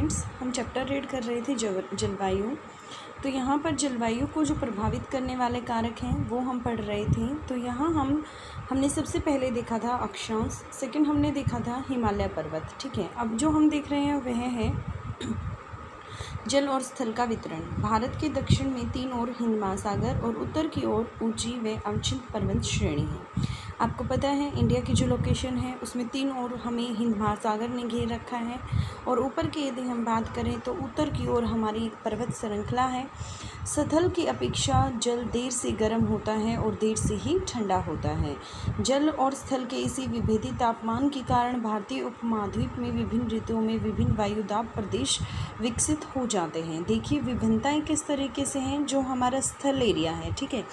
Students, हम chapter read कर रहे थे जलवायु। तो यहाँ पर जलवायु को जो प्रभावित करने वाले कारक हैं वो हम पढ़ रहे थे। तो यहाँ हमने सबसे पहले देखा था अक्षांश, सेकंड हमने देखा था हिमालय पर्वत। ठीक है, अब जो हम देख रहे हैं वह है जल और स्थल का वितरण। भारत के दक्षिण में 3 ओर हिंद महासागर और उत्तर की ओर ऊंची व अवच्छिन्न पर्वत श्रेणी है। आपको पता है इंडिया की जो लोकेशन है उसमें 3 ओर हमें हिंद महासागर ने घेर रखा है, और ऊपर की यदि हम बात करें तो उत्तर की ओर हमारी एक पर्वत श्रृंखला है। स्थल की अपेक्षा जल देर से गर्म होता है और देर से ही ठंडा होता है। जल और स्थल के इसी विभेदी तापमान के कारण भारतीय उपमहाद्वीप में विभिन्न ऋतुओं में विभिन्न वायुदाब प्रदेश विकसित हो जाते हैं। देखिए विभिन्नताएं किस तरीके से हैं। जो हमारा स्थल एरिया है, ठीक है,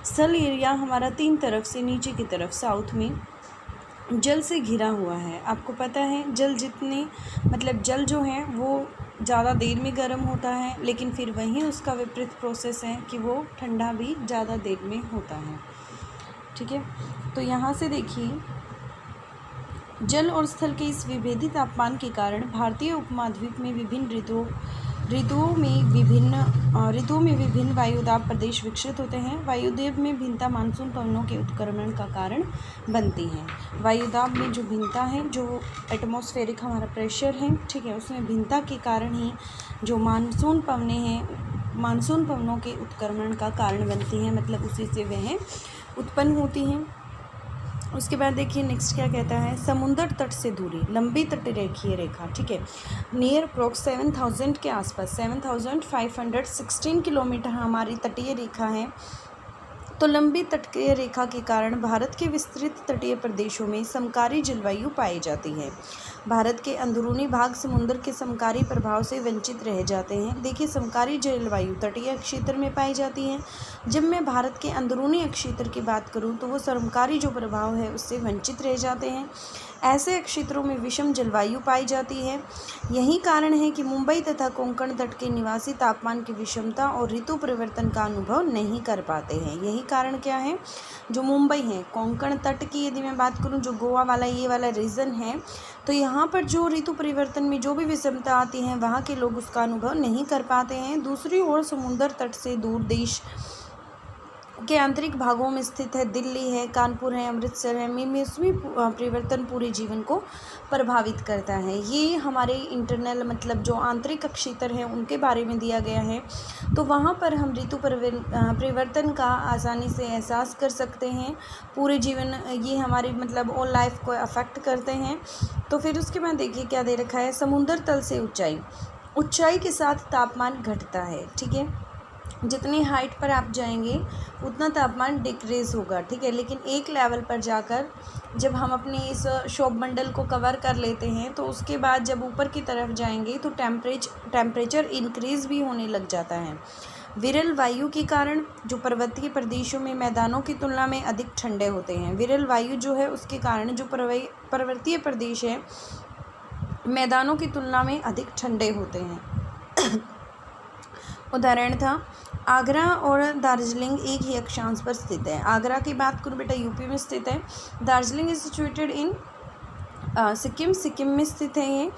स्थल एरिया हमारा 3 तरफ से नीचे की तरफ साउथ में जल से घिरा हुआ है। आपको पता है जल जल जो है वो ज़्यादा देर में गर्म होता है, लेकिन फिर वहीं उसका विपरीत प्रोसेस है कि वो ठंडा भी ज़्यादा देर में होता है। ठीक है, तो यहाँ से देखिए जल और स्थल के इस विभेदी तापमान के कारण भारतीय उपमहाद्वीप में विभिन्न ऋतुओं में विभिन्न वायुदाब प्रदेश विकसित होते हैं। वायुदाब में भिन्नता मानसून पवनों के उत्क्रमण का कारण बनती है। वायुदाब में जो भिन्नता है, जो एटमॉस्फेरिक हमारा प्रेशर है, ठीक है, उसमें भिन्नता के कारण ही जो मानसून पवनों के उत्क्रमण का कारण बनती हैं, मतलब उसी से वह उत्पन्न होती हैं। उसके बाद देखिए नेक्स्ट क्या कहता है, समुद्र तट से दूरी, लंबी तटरेखीय रेखा। ठीक है, नियर अप्रॉक्स 7000 के आसपास 7516 किलोमीटर हमारी तटीय रेखा है। तो लंबी तटीय रेखा के कारण भारत के विस्तृत तटीय प्रदेशों में समकारी जलवायु पाई जाती है। भारत के अंदरूनी भाग समुद्र के समकारी प्रभाव से वंचित रह जाते हैं। देखिए समकारी जलवायु तटीय क्षेत्र में पाई जाती है। जब मैं भारत के अंदरूनी क्षेत्र की बात करूं तो वो समकारी जो प्रभाव है उससे वंचित रह जाते हैं। ऐसे क्षेत्रों में विषम जलवायु पाई जाती है। यही कारण है कि मुंबई तथा कोंकण तट के निवासी तापमान की विषमता और ऋतु परिवर्तन का अनुभव नहीं कर पाते हैं। यही कारण क्या है, जो मुंबई है, कोंकण तट की यदि मैं बात करूं, जो गोवा वाला ये वाला रीजन है, तो यहाँ पर जो ऋतु परिवर्तन में जो भी विषमता आती है वहाँ के लोग उसका अनुभव नहीं कर पाते हैं। दूसरी ओर समुद्र तट से दूर देश के आंतरिक भागों में स्थित है, दिल्ली है, कानपुर है, अमृतसर है, में मौसमी परिवर्तन पूरे जीवन को प्रभावित करता है। ये हमारे इंटरनल मतलब जो आंतरिक क्षेत्र है उनके बारे में दिया गया है। तो वहाँ पर हम ऋतु परिवर्तन का आसानी से एहसास कर सकते हैं। पूरे जीवन ये हमारी मतलब ऑल लाइफ को अफेक्ट करते हैं। तो फिर उसके बाद देखिए क्या दे रखा है, समुद्र तल से ऊंचाई के साथ तापमान घटता है। ठीक है, जितनी हाइट पर आप जाएंगे उतना तापमान डिक्रीज होगा। ठीक है, लेकिन एक लेवल पर जाकर जब हम अपने इस शॉप मंडल को कवर कर लेते हैं तो उसके बाद जब ऊपर की तरफ जाएंगे तो टेम्परेचर इंक्रीज भी होने लग जाता है। विरल वायु के कारण जो पर्वतीय प्रदेशों में मैदानों की तुलना में अधिक ठंडे होते हैं। विरल वायु जो है उसके कारण जो पर्वतीय प्रदेश है मैदानों की तुलना में अधिक ठंडे होते हैं। उदाहरण था आगरा और दार्जिलिंग एक ही अक्षांश पर स्थित है। आगरा की बात करूँ बेटा यूपी में स्थित है। Darjeeling is situated in Sikkim में स्थित है ये।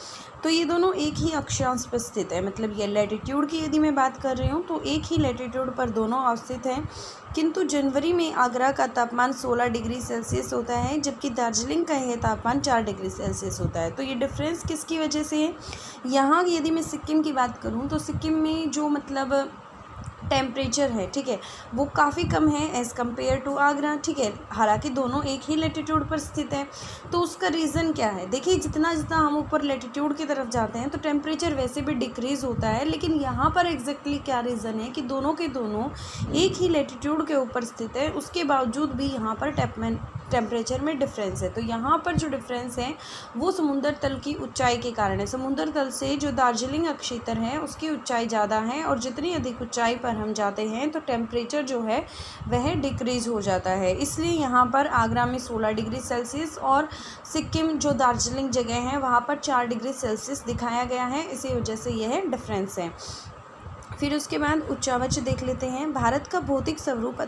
तो ये दोनों एक ही अक्षांश पर स्थित है, मतलब ये लैटिट्यूड की यदि मैं बात कर रही हूँ तो एक ही लैटिट्यूड पर दोनों अवस्थित हैं। किंतु जनवरी में आगरा का तापमान 16 डिग्री सेल्सियस होता है, जबकि दार्जिलिंग का यह तापमान 4 डिग्री सेल्सियस होता है। तो ये डिफरेंस किसकी वजह से है, यहाँ यदि मैं सिक्किम की बात करूँ तो सिक्किम में जो मतलब टेम्परेचर है, ठीक है, वो काफ़ी कम है एज़ कम्पेयर टू आगरा। ठीक है, हालांकि दोनों एक ही लैटिट्यूड पर स्थित है। तो उसका रीज़न क्या है, देखिए जितना हम ऊपर लैटिट्यूड की तरफ जाते हैं तो टेम्परेचर वैसे भी डिक्रीज़ होता है, लेकिन यहाँ पर एग्जैक्टली क्या रीज़न है कि दोनों के दोनों एक ही लैटिट्यूड के ऊपर स्थित है, उसके बावजूद भी यहाँ पर टेम्परेचर में डिफरेंस है। तो यहाँ पर जो डिफरेंस है वो समुद्र तल की ऊंचाई के कारण है। समुद्र तल से जो दार्जिलिंग क्षेत्र है उसकी ऊंचाई ज़्यादा है, और जितनी अधिक ऊंचाई पर हम जाते हैं तो टेम्परेचर जो है वह डिक्रीज़ हो जाता है। इसलिए यहाँ पर आगरा में 16 डिग्री सेल्सियस और सिक्किम जो दार्जिलिंग जगह है वहाँ पर 4 डिग्री सेल्सियस दिखाया गया है। इसी वजह से यह डिफरेंस है। फिर उसके बाद उच्चावच देख लेते हैं। भारत का भौतिक स्वरूप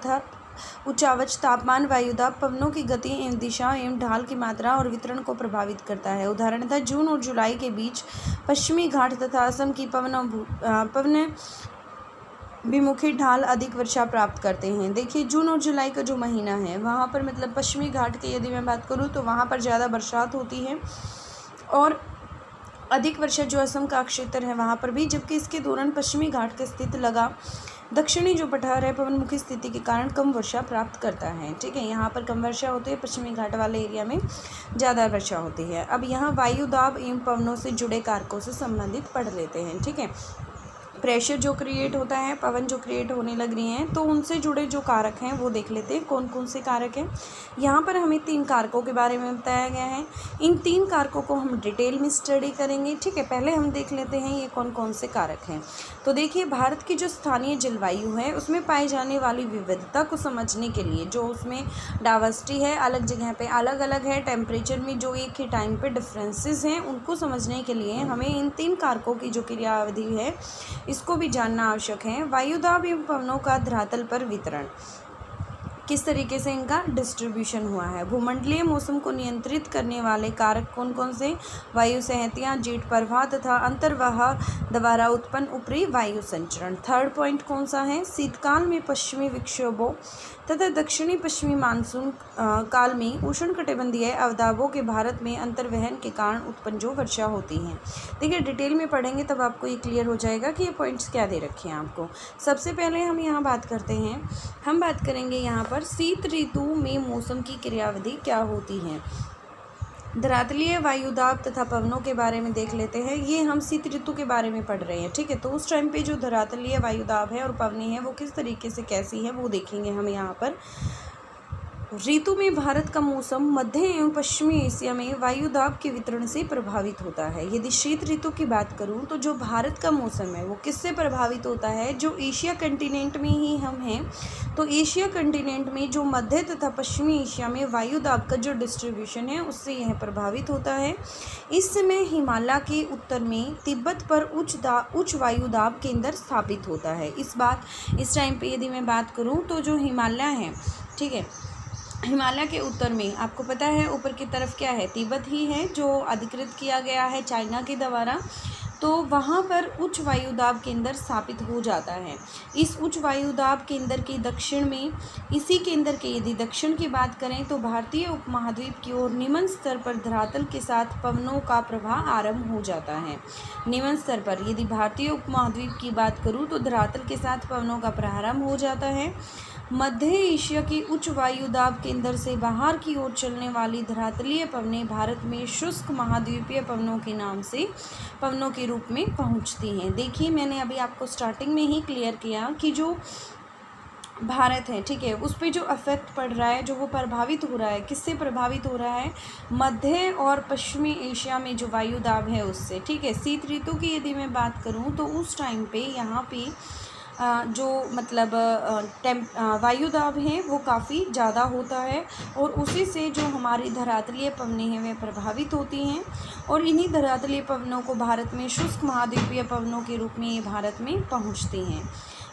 उच्चावच तापमान, वायुदाब पवनों की गति एवं दिशा एवं ढाल की मात्रा और वितरण को प्रभावित करता है। उदाहरणतः जून और जुलाई के बीच पश्चिमी घाट तथा असम की पवन विमुखी ढाल अधिक वर्षा प्राप्त करते हैं। देखिए जून और जुलाई का जो महीना है वहाँ पर मतलब पश्चिमी घाट की यदि मैं बात करूँ तो वहाँ पर ज़्यादा बरसात होती है और अधिक वर्षा जो असम का क्षेत्र है वहाँ पर भी, जबकि इसके दौरान पश्चिमी घाट के स्थित लगा दक्षिणी जो पठार है पवनमुखी स्थिति के कारण कम वर्षा प्राप्त करता है। ठीक है, यहाँ पर कम वर्षा होती है, पश्चिमी घाट वाले एरिया में ज़्यादा वर्षा होती है। अब यहाँ वायु दाब एवं पवनों से जुड़े कारकों से संबंधित पढ़ लेते हैं। ठीक है, प्रेशर जो क्रिएट होता है, पवन जो क्रिएट होने लग रही हैं, तो उनसे जुड़े जो कारक हैं वो देख लेते हैं कौन कौन से कारक हैं। यहाँ पर हमें 3 कारकों के बारे में बताया गया है। इन 3 कारकों को हम डिटेल में स्टडी करेंगे। ठीक है, पहले हम देख लेते हैं ये कौन कौन से कारक हैं। तो देखिए भारत की जो स्थानीय जलवायु है उसमें पाई जाने वाली विविधता को समझने के लिए जो उसमें डाइवर्सिटी है, अलग जगह पे अलग अलग है, टेम्परेचर में जो एक ही टाइम पे डिफरेंसेस हैं, उनको समझने के लिए हमें इन 3 कारकों की जो क्रिया अवधि है इसको भी जानना आवश्यक है। वायुदाब एवं पवनों का धरातल पर वितरण, किस तरीके से इनका डिस्ट्रीब्यूशन हुआ है। भूमंडलीय मौसम को नियंत्रित करने वाले कारक कौन कौन से, वायु सहतियाँ, जेट प्रवाह तथा अंतर्वाह द्वारा उत्पन्न ऊपरी वायु संचरण। 3rd पॉइंट कौन सा है, शीतकाल में पश्चिमी विक्षोभों तथा दक्षिणी पश्चिमी मानसून काल में उष्णकटिबंधीय अवदाबों के भारत में अंतर्वहन के कारण उत्पन्न जो वर्षा होती है। देखिए डिटेल में पढ़ेंगे तब आपको ये क्लियर हो जाएगा कि ये पॉइंट्स क्या दे रखे हैं आपको। सबसे पहले हम यहाँ बात करते हैं, हम बात करेंगे यहाँ पर शीत ऋतु में मौसम की क्रियाविधि क्या होती है। धरातलीय वायुदाब तथा पवनों के बारे में देख लेते हैं। ये हम शीत ऋतु के बारे में पढ़ रहे हैं। ठीक है, तो उस टाइम पे जो धरातलीय वायुदाब है और पवनी है वो किस तरीके से कैसी है वो देखेंगे हम यहाँ पर। ऋतु में भारत का मौसम मध्य एवं पश्चिमी एशिया में वायुदाब के वितरण से प्रभावित होता है। यदि शीत ऋतु की बात करूं तो जो भारत का मौसम है वो किससे प्रभावित होता है, जो एशिया कंटिनेंट में ही हम हैं, तो एशिया कंटिनेंट में जो मध्य तथा पश्चिमी एशिया में वायुदाब का जो डिस्ट्रीब्यूशन है उससे यह प्रभावित होता है। इस समय हिमालय के उत्तर में तिब्बत पर उच्च वायुदाब केंद्र स्थापित होता है। इस टाइम पे यदि मैं बात करूँ तो जो हिमालय है, ठीक है, हिमालय के उत्तर में आपको पता है ऊपर की तरफ क्या है, तिब्बत ही है जो अधिकृत किया गया है चाइना के द्वारा, तो वहाँ पर उच्च वायुदाब केंद्र स्थापित हो जाता है। इस उच्च वायुदाब केंद्र के दक्षिण में, इसी केंद्र के यदि दक्षिण की बात करें तो भारतीय उपमहाद्वीप की ओर निम्न स्तर पर धरातल के साथ पवनों का प्रवाह आरंभ हो जाता है। निम्न स्तर पर यदि भारतीय उपमहाद्वीप की बात करूँ तो धरातल के साथ पवनों का प्रारंभ हो जाता है। मध्य एशिया की उच्च वायुदाब केंद्र से बाहर की ओर चलने वाली धरातलीय पवनें भारत में शुष्क महाद्वीपीय पवनों के नाम से पवनों के रूप में पहुंचती हैं। देखिए मैंने अभी आपको स्टार्टिंग में ही क्लियर किया कि जो भारत है, ठीक है, उस पर जो इफेक्ट पड़ रहा है, जो वो प्रभावित हो रहा है, किससे प्रभावित हो रहा है, मध्य और पश्चिमी एशिया में जो वायुदाब है उससे। ठीक है, शीत ऋतु की यदि मैं बात करूं तो उस टाइम पे यहाँ पे जो मतलब वायुदाब है वो काफ़ी ज़्यादा होता है और उसी से जो हमारी धरातलीय पवनें हैं वे प्रभावित होती हैं और इन्हीं धरातलीय पवनों को भारत में शुष्क महाद्वीपीय पवनों के रूप में ये भारत में पहुंचती हैं।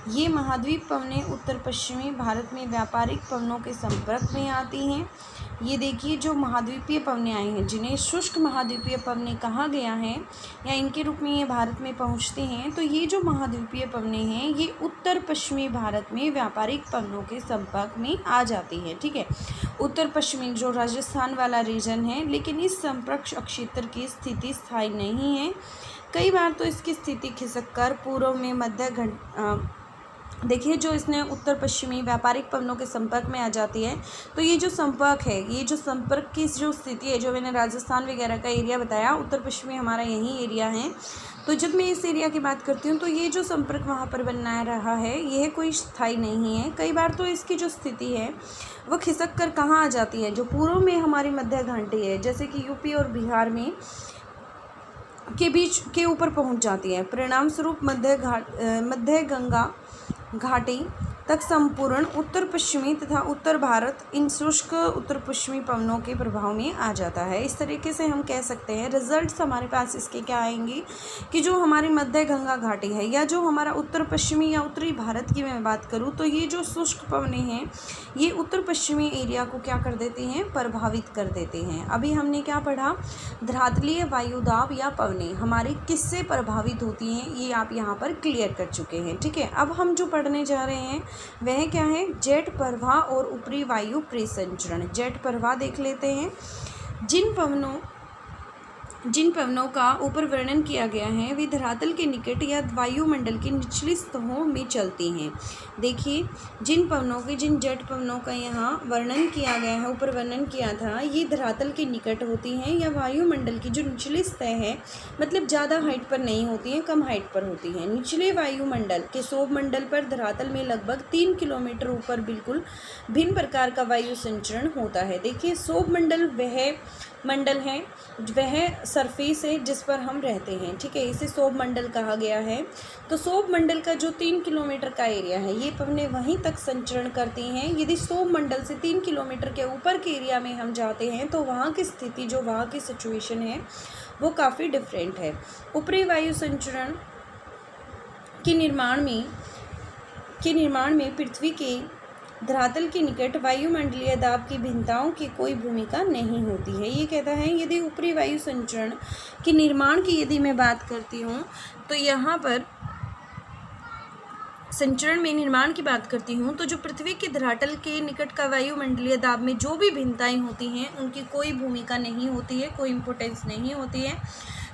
ये महाद्वीप पवनें उत्तर पश्चिमी भारत में व्यापारिक पवनों के संपर्क में आती हैं। ये देखिए जो महाद्वीपीय पवनें आई हैं जिन्हें शुष्क महाद्वीपीय पवनें कहा गया है या इनके रूप में ये भारत में पहुंचते हैं, तो ये जो महाद्वीपीय पवनें हैं ये उत्तर पश्चिमी भारत में व्यापारिक पवनों के संपर्क में आ जाती है। ठीक है, उत्तर पश्चिमी जो राजस्थान वाला रीजन है, लेकिन इस संपर्क क्षेत्र की स्थिति स्थायी नहीं है। कई बार तो इसकी स्थिति खिसक कर पूर्व में मध्य देखिए जो इसने उत्तर पश्चिमी व्यापारिक पवनों के संपर्क में आ जाती है, तो ये जो संपर्क है, ये जो संपर्क की जो स्थिति है, जो मैंने राजस्थान वगैरह का एरिया बताया, उत्तर पश्चिमी हमारा यही एरिया है। तो जब मैं इस एरिया की बात करती हूँ तो ये जो संपर्क वहाँ पर बना रहा है यह कोई स्थायी नहीं है। कई बार तो इसकी जो स्थिति है वो खिसक कर कहाँ आ जाती है, जो पूर्व में हमारी मध्य घाटी है, जैसे कि यूपी और बिहार में के बीच के ऊपर पहुँच जाती है। परिणाम स्वरूप मध्य गंगा घाटी तक संपूर्ण उत्तर पश्चिमी तथा उत्तर भारत इन शुष्क उत्तर पश्चिमी पवनों के प्रभाव में आ जाता है। इस तरीके से हम कह सकते हैं रिजल्ट्स हमारे पास इसके क्या आएंगे कि जो हमारी मध्य गंगा घाटी है या जो हमारा उत्तर पश्चिमी या उत्तरी भारत की मैं बात करूँ तो ये जो शुष्क पवनें हैं ये उत्तर पश्चिमी एरिया को क्या कर देती हैं, प्रभावित कर देते हैं। अभी हमने क्या पढ़ा, धरातलीय वायुदाब या पवनें हमारी किससे प्रभावित होती हैं ये आप यहाँ पर क्लियर कर चुके हैं। ठीक है, अब हम जो पढ़ने जा रहे हैं वह क्या है, जेट प्रवाह और ऊपरी वायु परिसंचरण। जेट प्रवाह देख लेते हैं। जिन पवनों का ऊपर वर्णन किया गया है वे धरातल के निकट या वायुमंडल की निचली सतहों में चलती हैं। देखिए, जिन जेट पवनों का यहाँ वर्णन किया गया है, ऊपर वर्णन किया था, ये धरातल के निकट होती हैं या वायुमंडल की जो निचली सतह है, मतलब ज़्यादा हाइट पर नहीं होती हैं, कम हाइट पर होती हैं। निचले वायुमंडल के सौभ मंडल पर धरातल में लगभग 3 किलोमीटर ऊपर बिल्कुल भिन्न प्रकार का वायु संचरण होता है। देखिए, सौभ मंडल वह मंडल है, वह सरफेस है जिस पर हम रहते हैं। ठीक है, इसे सौभ मंडल कहा गया है। तो सौभ मंडल का जो 3 किलोमीटर का एरिया है ये पवनें वहीं तक संचरण करती हैं। यदि सौभ मंडल से 3 किलोमीटर के ऊपर के एरिया में हम जाते हैं तो वहाँ की स्थिति, जो वहाँ की सिचुएशन है वो काफ़ी डिफरेंट है। ऊपरी वायु संचरण के निर्माण में पृथ्वी के धरातल के निकट वायुमंडलीय दाब की भिन्नताओं की कोई भूमिका नहीं होती है। ये कहता है यदि ऊपरी वायु संचरण के निर्माण की यदि मैं बात करती हूँ तो यहाँ पर संचरण में निर्माण की बात करती हूँ तो जो पृथ्वी के धरातल के निकट का वायुमंडलीय दाब में जो भी भिन्नताएं होती हैं उनकी कोई भूमिका नहीं होती है, कोई इम्पोर्टेंस नहीं होती है।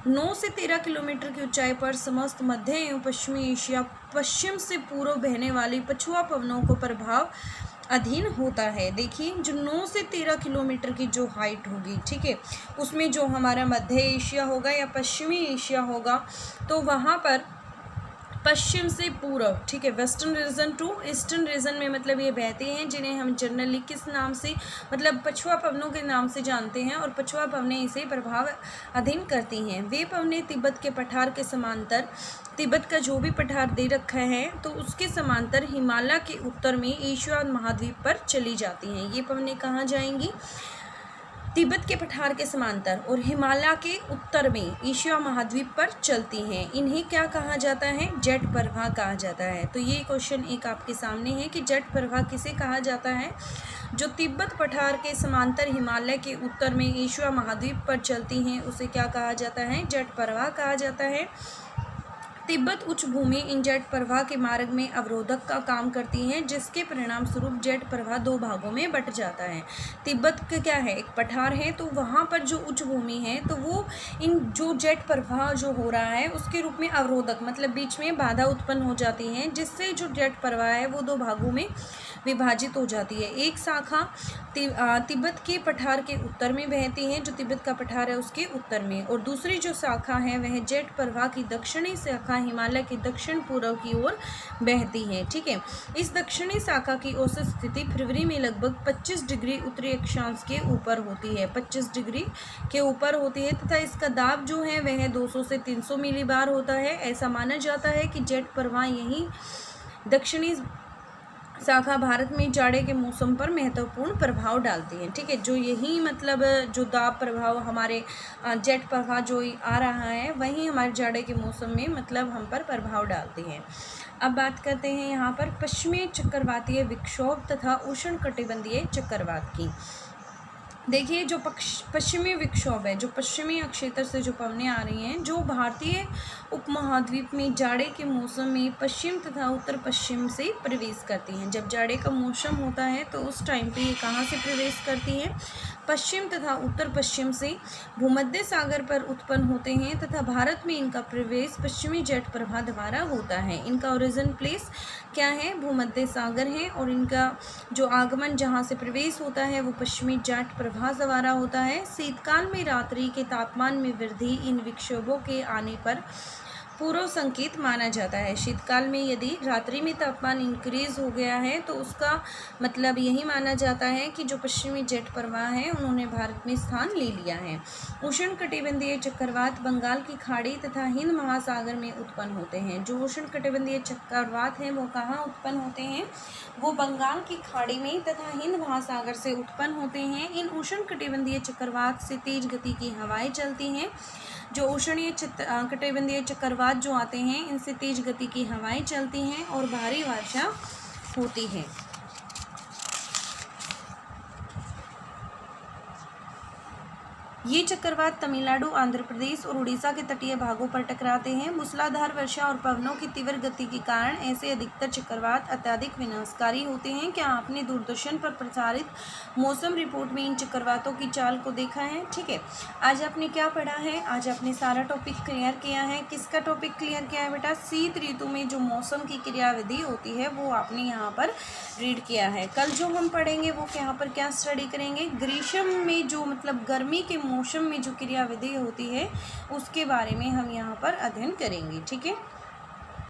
9 से 13 किलोमीटर की ऊंचाई पर समस्त मध्य एवं पश्चिमी एशिया पश्चिम से पूर्व बहने वाली पछुआ पवनों को प्रभाव अधीन होता है। देखिए, जो 9 से 13 किलोमीटर की जो हाइट होगी, ठीक है, उसमें जो हमारा मध्य एशिया होगा या पश्चिमी एशिया होगा तो वहाँ पर पश्चिम से पूर्व, ठीक है, western region to eastern region में मतलब ये बहते हैं, जिन्हें हम जनरली किस नाम से, मतलब पछुआ पवनों के नाम से जानते हैं और पछुआ पवनें इसे प्रभाव अधीन करती हैं। वे पवनें तिब्बत के पठार के समांतर, तिब्बत का जो भी पठार दे रखा है तो उसके समांतर हिमालय के उत्तर में एशिया महाद्वीप पर चली जाती हैं। ये पवनें कहाँ जाएंगी, तिब्बत के पठार के समांतर और हिमालय के उत्तर में एशिया महाद्वीप पर चलती हैं। इन्हें क्या कहा जाता है, जेट प्रवाह कहा जाता है। तो ये क्वेश्चन एक आपके सामने है कि जेट प्रवाह किसे कहा जाता है, जो तिब्बत पठार के समांतर हिमालय के उत्तर में एशिया महाद्वीप पर चलती हैं उसे क्या कहा जाता है, जेट प्रवाह कहा जाता है। तिब्बत उच्च भूमि इन जेट प्रवाह के मार्ग में अवरोधक का काम करती हैं, जिसके परिणाम स्वरूप जेट प्रवाह 2 भागों में बंट जाता है। तिब्बत का क्या है, एक पठार है, तो वहाँ पर जो उच्च भूमि है तो वो इन जो जेट प्रवाह जो हो रहा है उसके रूप में अवरोधक, मतलब बीच में बाधा उत्पन्न हो जाती है, जिससे जो जेट प्रवाह है वो 2 भागों में विभाजित हो जाती है। एक शाखा तिब्बत के पठार के उत्तर में बहती है, जो तिब्बत का पठार है उसके उत्तर में, और दूसरी जो शाखा है वह जेट प्रवाह की दक्षिणी शाखा हिमालय के दक्षिण पूर्व की ओर बहती है। ठीक है, इस दक्षिणी शाखा की औसत स्थिति फरवरी में लगभग 25 डिग्री उत्तरी अक्षांश के ऊपर होती है, 25 डिग्री के ऊपर होती है, तथा इसका दाब जो है वह 200 से 300 मिलीबार होता है। ऐसा माना जाता है कि जेट प्रवाह यही दक्षिणी शाखा भारत में जाड़े के मौसम पर महत्वपूर्ण प्रभाव डालती है। ठीक है, जो यही मतलब जो दाब प्रभाव हमारे जेट प्रवाह जो आ रहा है वही हमारे जाड़े के मौसम में मतलब हम पर प्रभाव डालती है। अब बात करते हैं यहाँ पर पश्चिमी चक्रवातीय विक्षोभ तथा उष्णकटिबंधीय चक्रवात की। देखिए, जो पश्चिमी विक्षोभ है, जो पश्चिमी अक्षेत्र से जो पवनें आ रही हैं, जो भारतीय उपमहाद्वीप में जाड़े के मौसम में पश्चिम तथा उत्तर पश्चिम से प्रवेश करती हैं। जब जाड़े का मौसम होता है तो उस टाइम पे ये कहाँ से प्रवेश करती हैं, पश्चिम तथा उत्तर पश्चिम से भूमध्य सागर पर उत्पन्न होते हैं, तथा भारत में इनका प्रवेश पश्चिमी जेट प्रवाह द्वारा होता है। इनका ओरिजिन प्लेस क्या है, भूमध्य सागर है, और इनका जो आगमन जहाँ से प्रवेश होता है वो पश्चिमी जेट प्रवाह द्वारा होता है। शीतकाल में रात्रि के तापमान में वृद्धि इन विक्षोभों के आने पर पूर्व संकेत माना जाता है। शीतकाल में यदि रात्रि में तापमान इंक्रीज हो गया है तो उसका मतलब यही माना जाता है कि जो पश्चिमी जेट प्रवाह है उन्होंने भारत में स्थान ले लिया है। उष्णकटिबंधीय चक्रवात बंगाल की खाड़ी तथा हिंद महासागर में उत्पन्न होते हैं। जो उष्णकटिबंधीय चक्रवात हैं वो कहाँ उत्पन्न होते हैं? वो बंगाल की खाड़ी में तथा हिंद महासागर से उत्पन्न होते हैं। इन उष्णकटिबंधीय चक्रवात से तेज गति की हवाएं चलती हैं। जो उष्णीय कटिबंधीय चक्रवात जो आते हैं इनसे तेज गति की हवाएं चलती हैं और भारी वर्षा होती है। ये चक्रवात तमिलनाडु, आंध्र प्रदेश और उड़ीसा के तटीय भागों पर टकराते हैं। मूसलाधार वर्षा और पवनों की तीव्र गति के कारण ऐसे अधिकतर चक्रवात अत्यधिक विनाशकारी होते हैं। क्या आपने दूरदर्शन पर प्रसारित मौसम रिपोर्ट में इन चक्रवातों की चाल को देखा है? ठीक है, आज आपने क्या पढ़ा है? आज आपने सारा टॉपिक क्लियर किया है। किसका टॉपिक क्लियर किया है बेटा? शीत ऋतु में जो मौसम की क्रियाविधि होती है वो आपने यहाँ पर रीड किया है। कल जो हम पढ़ेंगे वो यहाँ पर क्या स्टडी करेंगे? ग्रीष्म में जो मतलब गर्मी के मौसम में जो क्रियाविधि होती है उसके बारे में हम यहाँ पर अध्ययन करेंगे। ठीक है।